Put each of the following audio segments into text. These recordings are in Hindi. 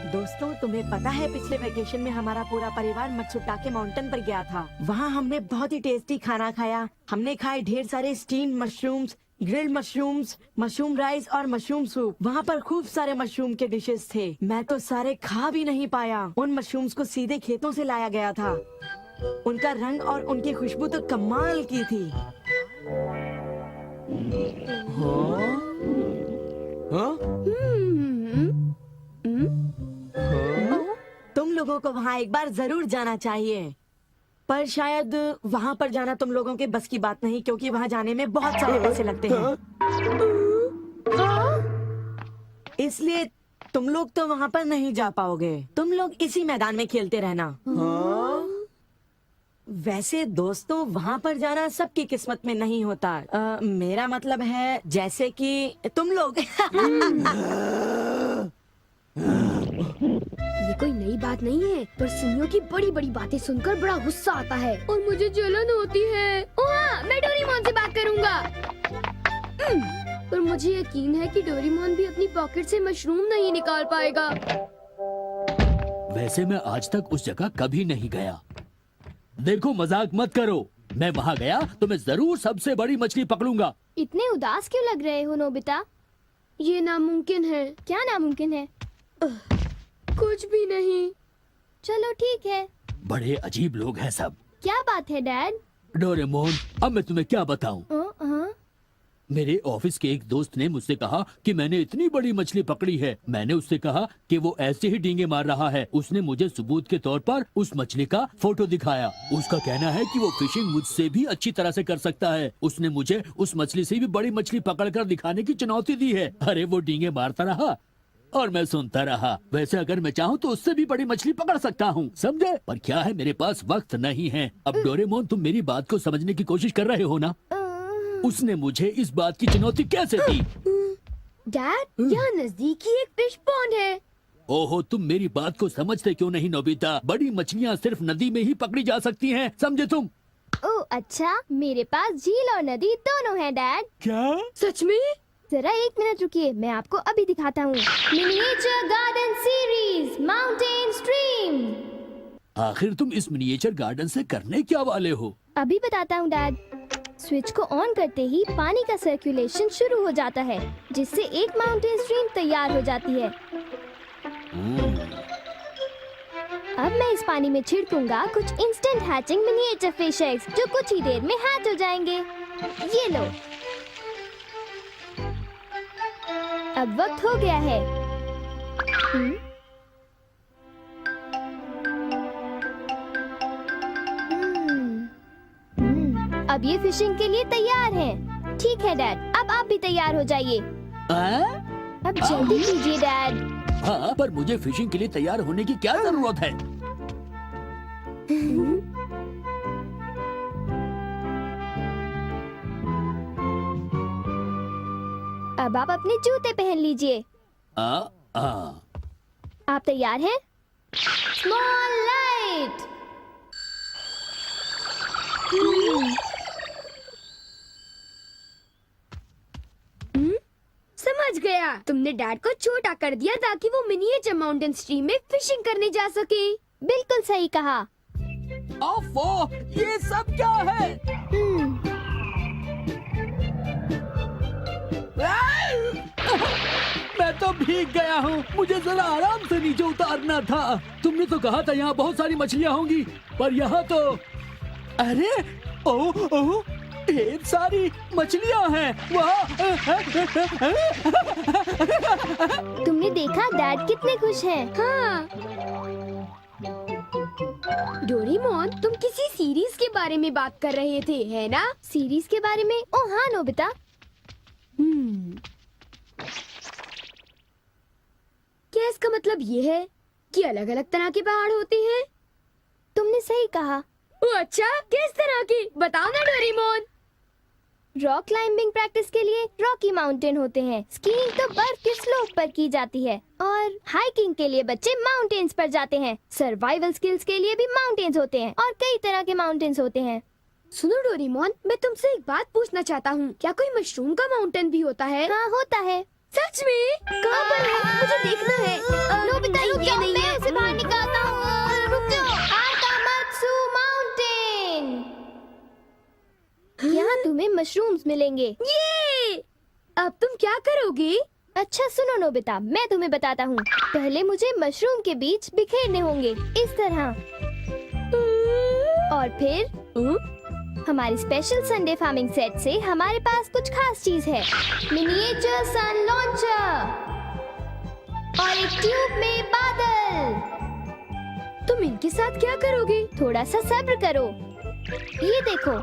दोस्तों, तुम्हें पता है पिछले वेकेशन में हमारा पूरा परिवार मत्सुटाके माउंटेन पर गया था। वहाँ हमने बहुत ही टेस्टी खाना खाया। हमने खाए ढेर सारे steam mushrooms, grilled mushrooms, mushroom rice और मशरूम सूप। वहाँ पर खूब सारे मशरूम के डिशेस थे। मैं तो सारे खा भी नहीं पाया। उन मशरूम्स को सीधे खेतों से लाया गया था। उनका रंग और उनकी खुशबू तो कमाल की थी। तुम लोगों को वहाँ एक बार जरूर जाना चाहिए, पर शायद वहाँ पर जाना तुम लोगों के बस की बात नहीं, क्योंकि वहाँ जाने में बहुत सारे पैसे लगते हैं। इसलिए तुम लोग तो वहाँ पर नहीं जा पाओगे। तुम लोग इसी मैदान में खेलते रहना। वैसे दोस्तों, वहाँ पर जाना सबकी किस्मत में नहीं होता। मेरा मतलब है जैसे कि तुम लोग। ये कोई नई बात नहीं है, पर सुनियो की बड़ी बड़ी बातें सुनकर बड़ा गुस्सा आता है और मुझे जलन होती है। हाँ, मैं डोरेमोन से बात करूँगा। पर मुझे यकीन है कि डोरेमोन भी अपनी पॉकेट से मशरूम नहीं निकाल पाएगा। वैसे मैं आज तक उस जगह कभी नहीं गया। देखो, मजाक मत करो। मैं वहाँ गया तो मैं जरूर सबसे बड़ी मछली पकड़ूंगा। इतने उदास क्यों लग रहे हो नोबिता? ये नामुमकिन है। क्या नामुमकिन है? कुछ भी नहीं। चलो ठीक है। बड़े अजीब लोग हैं सब। क्या बात है डैड? डोरेमोन, अब मैं तुम्हें क्या बताऊं? हाँ? मेरे ऑफिस के एक दोस्त ने मुझसे कहा कि मैंने इतनी बड़ी मछली पकड़ी है। मैंने उससे कहा कि वो ऐसे ही डींगे मार रहा है। उसने मुझे सबूत के तौर पर उस मछली का फोटो दिखाया। उसका कहना है कि वो फिशिंग मुझसे भी अच्छी तरह से कर सकता है। उसने मुझे उस मछली से भी बड़ी मछली पकड़कर दिखाने की चुनौती दी है। अरे वो डींगे मारता रहा और मैं सुनता रहा। वैसे अगर मैं चाहूँ तो उससे भी बड़ी मछली पकड़ सकता हूँ, समझे? पर क्या है, मेरे पास वक्त नहीं है। अब डोरेमोन, तुम मेरी बात को समझने की कोशिश कर रहे हो ना? उसने मुझे इस बात की चुनौती कैसे दी? डैड, यहाँ नजदीक ही एक फिश पॉन्ड है। ओहो, तुम मेरी बात को समझते क्यों नहीं नोबिता? बड़ी मछलियाँ सिर्फ नदी में ही पकड़ी जा सकती हैं, समझे तुम? ओह अच्छा, मेरे पास झील और नदी दोनों हैं डैड। क्या? सच में? जरा एक मिनट रुकिए, मैं आपको अभी दिखाता हूँ। Miniature garden series mountain stream. आखिर तुम इस मिनिएचर गार्डन से करने क्या वाले हो? अभी बताता हूँ डैड। स्विच को ऑन करते ही पानी का सर्कुलेशन शुरू हो जाता है, जिससे एक माउंटेन स्ट्रीम तैयार हो जाती है। अब मैं इस पानी में छिड़कूंगा कुछ instant hatching miniature fish eggs, जो कुछ ही देर में हैच हो जाएंगे। ये लो। अब वक्त हो गया है। अब ये फिशिंग के लिए तैयार हैं। ठीक है डैड, अब आप भी तैयार हो जाइए। अब जल्दी कीजिए डैड। हाँ, पर मुझे फिशिंग के लिए तैयार होने की क्या जरूरत है? अब आप अपने जूते पहन लीजिए। आप तैयार हैं? Small light. समझ गया, तुमने डैड को छोटा कर दिया ताकि वो मिनिएचर माउंटेन स्ट्रीम में फिशिंग करने जा सके। बिल्कुल सही कहा। ओफो, ये सब क्या है? मैं तो भीग गया हूँ। मुझे जरा आराम से नीचे उतारना था। तुमने तो कहा था यहाँ बहुत सारी मछलियाँ होंगी, पर यहाँ तो अरे ओह, ढेर सारी मछलियाँ हैं। तुमने देखा डैड कितने खुश हैं? हाँ। डोरेमोन, तुम किसी सीरीज के बारे में बात कर रहे थे, है ना? सीरीज के बारे में? ओह हाँ नोबिता। क्या इसका मतलब ये है कि अलग अलग तरह के पहाड़ होते हैं? तुमने सही कहा। ओह अच्छा, किस तरह की? बताओ ना डोरेमोन। रॉक क्लाइंबिंग प्रैक्टिस के लिए रॉकी माउंटेन होते हैं। स्कीइंग तो बर्फ के स्लोप पर की जाती है और हाइकिंग के लिए बच्चे माउंटेन्स पर जाते हैं। सर्वाइवल स्किल्स के लिए भी माउंटेन्स होते हैं और कई तरह के माउंटेन्स होते हैं। सुनो डोरेमोन, मैं तुमसे एक बात पूछना चाहता हूँ। क्या कोई मशरूम का माउंटेन भी होता है? हाँ होता है। सच में? कहाँ पर है? मुझे देखना है। नोबिता, ये नहीं मशरूम्स मिलेंगे। ये! अब तुम क्या करोगी? अच्छा सुनो नोबिता, मैं तुम्हें बताता हूँ। पहले मुझे मशरूम के बीज बिखेरने होंगे, इस तरह। और फिर हमारी स्पेशल संडे फार्मिंग सेट से हमारे पास कुछ खास चीज है। मिनिएचर सन लॉन्चर और एक ट्यूब में बादल। तुम इनके साथ क्या करोगी? थोड़ा सा सब्र करो। ये देखो।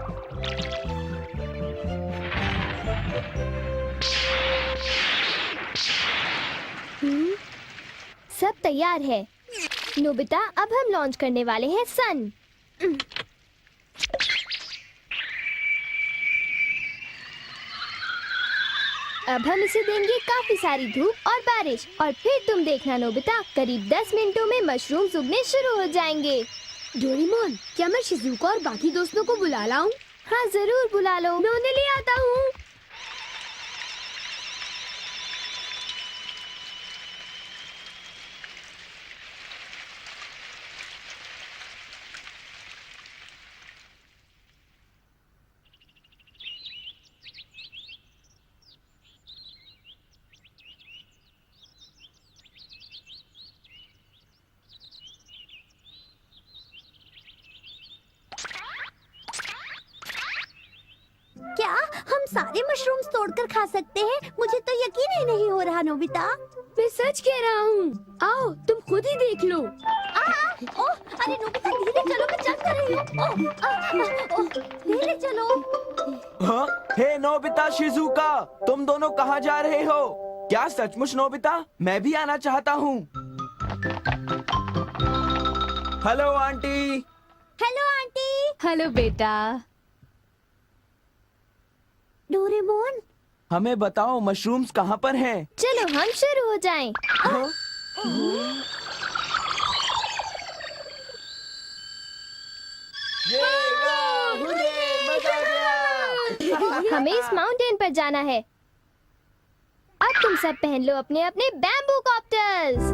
सब तैयार है। नोबिता, अब हम लॉन्च करने वाले हैं सन। अब हम इसे देंगे काफी सारी धूप और बारिश, और फिर तुम देखना नोबिता, करीब 10 मिनटों में मशरूम्स उगने शुरू हो जाएंगे। डोरेमोन, क्या मैं शिजुका और बाकी दोस्तों को बुला लाऊं? हाँ जरूर बुला लो, मैं उन्हें ले आता हूँ। क्या हम सारे मशरूम्स तोड़कर खा सकते हैं? मुझे तो यकीन ही नहीं हो रहा नोबिता। मैं सच कह रहा हूँ। आओ तुम खुद ही देख लो। ओह, अरे नोबिता धीरे चलो, मैं चल कर रही हूँ। धीरे चलो। हाँ? हे नोबिता, शिजुका, तुम दोनों कहाँ जा रहे हो? क्या सचमुच नोबिता? मैं भी आना चाहता हूँ। Hello aunty. Hello aunty. Hello बेटा। डोरेमोन, हमें बताओ मशरूम्स कहाँ पर हैं? चलो हम शुरू हो जाएं। हाँ? मजा आ गया। हमें इस माउंटेन पर जाना है। अब तुम सब पहन लो अपने अपने बैम्बू कॉप्टर्स।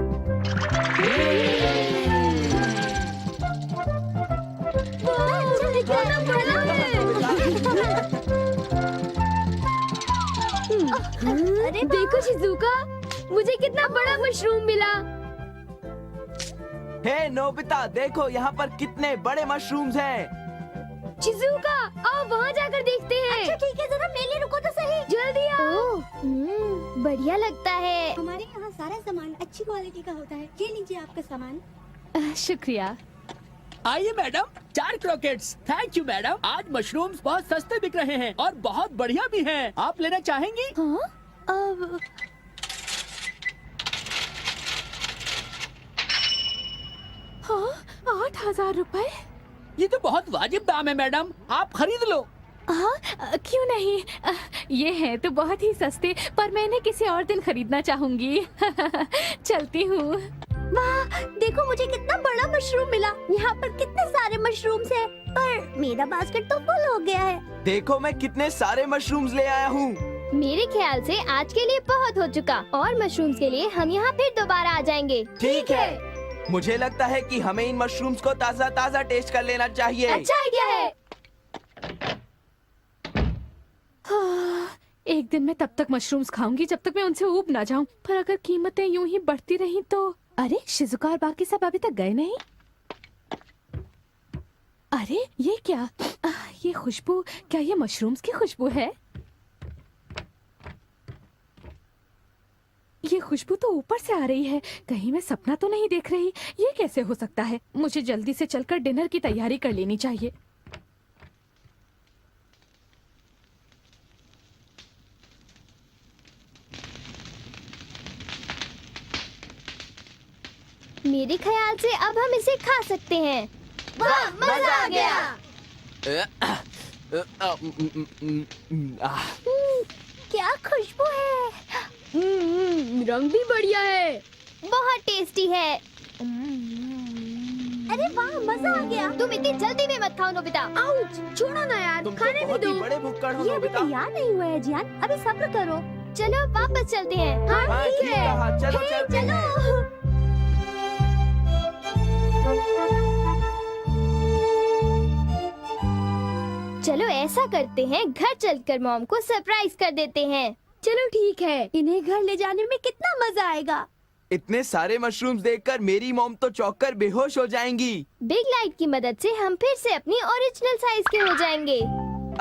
अरे देखो शिजुका, मुझे कितना बड़ा मशरूम मिला। हे नोबिता, देखो यहाँ पर कितने बड़े मशरूम्स हैं। शिजुका, आओ वहाँ जाकर देखते हैं। अच्छा ठीक है, जरा मेरे लिए रुको तो सही। जल्दी आओ। बढ़िया लगता है। हमारे यहाँ सारा सामान अच्छी क्वालिटी का होता है। ये लीजिए आपका सामान। शुक्रिया। आइए madam, 4 croquettes. Thank you madam. आज मशरूम्स बहुत सस्ते बिक रहे हैं और बहुत बढ़िया भी हैं। आप लेना चाहेंगी? हाँ? हाँ, 8,000 रुपए? ये तो बहुत वाजिब दाम है मैडम, आप खरीद लो। हाँ, क्यों नहीं। ये है तो बहुत ही सस्ते, पर मैं इन्हें किसी और दिन खरीदना चाहूंगी। चलती हूँ। वाह, देखो मुझे कितना बड़ा मशरूम मिला। यहाँ पर कितने सारे मशरूम्स हैं, पर मेरा बास्केट तो फुल हो गया है। देखो मैं कितने सारे मशरूम्स ले आया हूँ। मेरे ख्याल से आज के लिए बहुत हो चुका, और मशरूम्स के लिए हम यहाँ फिर दोबारा आ जाएंगे। ठीक है। मुझे लगता है कि हमें इन मशरूम्स को ताज़ा ताज़ा टेस्ट कर लेना चाहिए। अच्छा आइडिया है। एक दिन मैं तब तक मशरूम्स खाऊंगी जब तक मैं उनसे ऊब ना जाऊं। पर अगर कीमतें यूं ही बढ़ती रहीं तो। अरे शिजुका और बाकी सब अभी तक गए नहीं। अरे ये क्या? ये खुशबू, क्या ये मशरूम्स की खुशबू है? ये खुशबू तो ऊपर से आ रही है। कहीं मैं सपना तो नहीं देख रही? ये कैसे हो सकता है? मुझे जल्दी से चलकर डिनर की तैयारी कर लेनी चाहिए। मेरे ख्याल से अब हम इसे खा सकते हैं। वाह, मजा आ गया। क्या खुशबू है। रंग भी बढ़िया है। बहुत टेस्टी है। अरे वाह, मजा आ गया। तुम इतनी जल्दी में मत खाओ नोबिता। आउच, छोड़ो ना यार, तुम तो खाने भी बहुत ही दो। बड़े भुक्कड़ हो ये अभी नोबिता। तैयार नहीं हुआ है जियान, अभी सब्र करो। चलो वापस चलते हैं। हाँ, ठीक कहा, चलो चलते हैं। चलो ऐसा करते हैं, घर चलकर मॉम को सरप्राइज कर देते हैं। चलो ठीक है, इन्हें घर ले जाने में कितना मजा आएगा। इतने सारे मशरूम्स देखकर मेरी मॉम तो चौंक कर बेहोश हो जाएंगी। बिग लाइट की मदद से हम फिर से अपनी ओरिजिनल साइज के हो जाएंगे।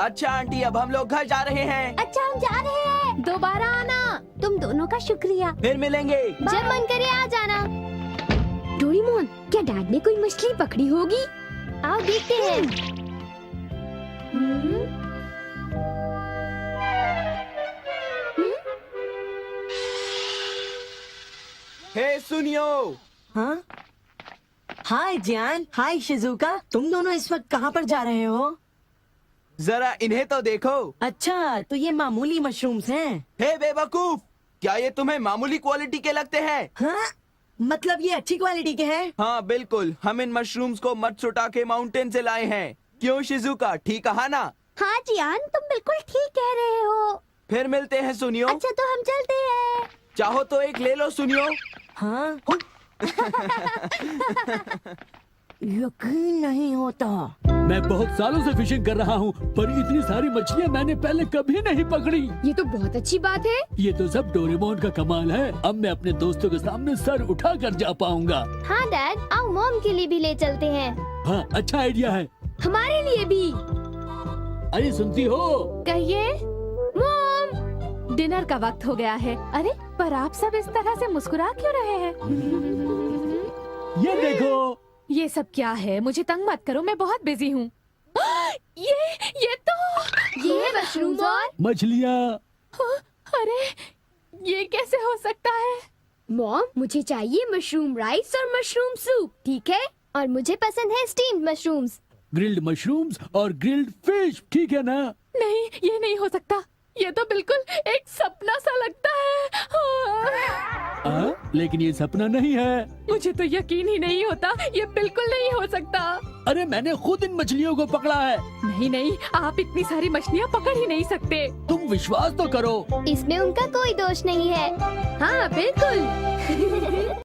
अच्छा आंटी, अब हम लोग घर जा रहे हैं। अच्छा हम जा रहे हैं। दोबारा आना। तुम दोनों का शुक्रिया। फिर मिलेंगे। जब मन करे आ जाना। डोरेमोन, क्या डैड ने कोई मछली पकड़ी होगी? आओ देखते हैं। हे सुनियो। हाँ, हाय जियान, हाय शिजुका, तुम दोनों इस वक्त कहाँ पर जा रहे हो? जरा इन्हें तो देखो। अच्छा, तो ये मामूली मशरूम्स हैं। हे बेवकूफ, क्या ये तुम्हें मामूली क्वालिटी के लगते हैं? हाँ, मतलब ये अच्छी क्वालिटी के हैं? हाँ बिल्कुल, हम इन मशरूम्स को मत्सुटाके माउंटेन से लाए हैं। क्यों शिजुका, ठीक कहा ना? हाँ जियान, तुम बिल्कुल ठीक कह रहे हो। फिर मिलते हैं सुनियो। अच्छा तो हम चलते हैं। चाहो तो एक ले लो सुनियो। हाँ। यकीन नहीं होता। मैं बहुत सालों से फिशिंग कर रहा हूँ, पर इतनी सारी मछलियाँ मैंने पहले कभी नहीं पकड़ी। ये तो बहुत अच्छी बात है। ये तो सब डोरेमोन का कमाल है। अब मैं अपने दोस्तों के सामने सर उठा कर जा पाऊंगा। हाँ डैड, आओ मॉम के लिए भी ले चलते हैं। हाँ, अच्छा आइडिया है। हमारे लिए भी। अरे सुनती हो? कहिए। मॉम, डिनर का वक्त हो गया है। अरे पर आप सब इस तरह से मुस्कुरा क्यों रहे हैं? ये देखो। ये सब क्या है? मुझे तंग मत करो, मैं बहुत बिजी हूँ। ये तो ये है मशरूम और मछलियाँ। अरे ये कैसे हो सकता है? मॉम, मुझे चाहिए मशरूम राइस और मशरूम सूप, ठीक है? और मुझे पसंद है स्टीम्ड मशरूम्स। ग्रिल्ड मशरूम्स और ग्रिल्ड फिश, ठीक है ना? नहीं, ये नहीं हो सकता। ये तो बिल्कुल एक सपना सा लगता है। लेकिन ये सपना नहीं है। मुझे तो यकीन ही नहीं होता, ये बिल्कुल नहीं हो सकता। अरे मैंने खुद इन मछलियों को पकड़ा है। नहीं नहीं, आप इतनी सारी मछलियाँ पकड़ ही नहीं सकते। तुम विश्वास तो करो। इसमें उनका कोई दोष नहीं है। हाँ बिल्कुल।